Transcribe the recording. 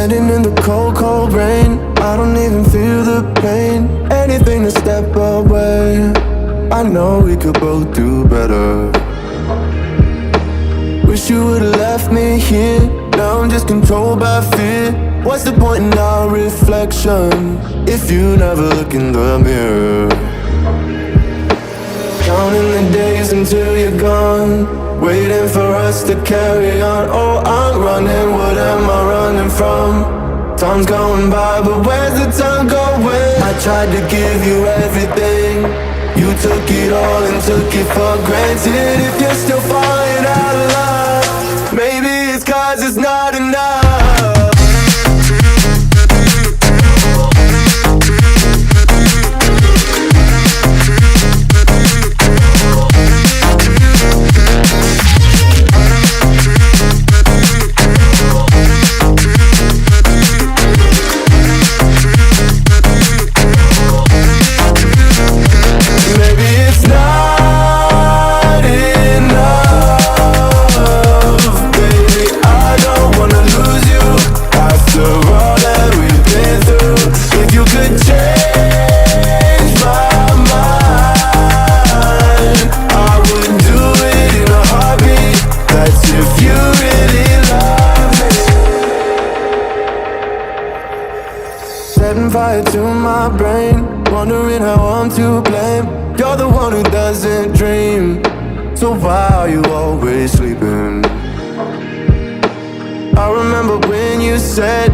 Standing in the cold, cold rain, I don't even feel the pain. Anything to step away, I know we could both do better. Wish you would've left me here, now I'm just controlled by fear. What's the point in our reflection if you never look in the mirror? Counting the days until you're gone, waiting for us to carry on. Oh, I'm running, what am I running from? Time's going by, but where's the time going? I tried to give you everything, you took it all and took it for granted. If you're still falling out of love, maybe it's 'cause it's not enough. Setting fire to my brain, wondering how I'm to blame. You're the one who doesn't dream, so why are you always sleeping? I remember when you said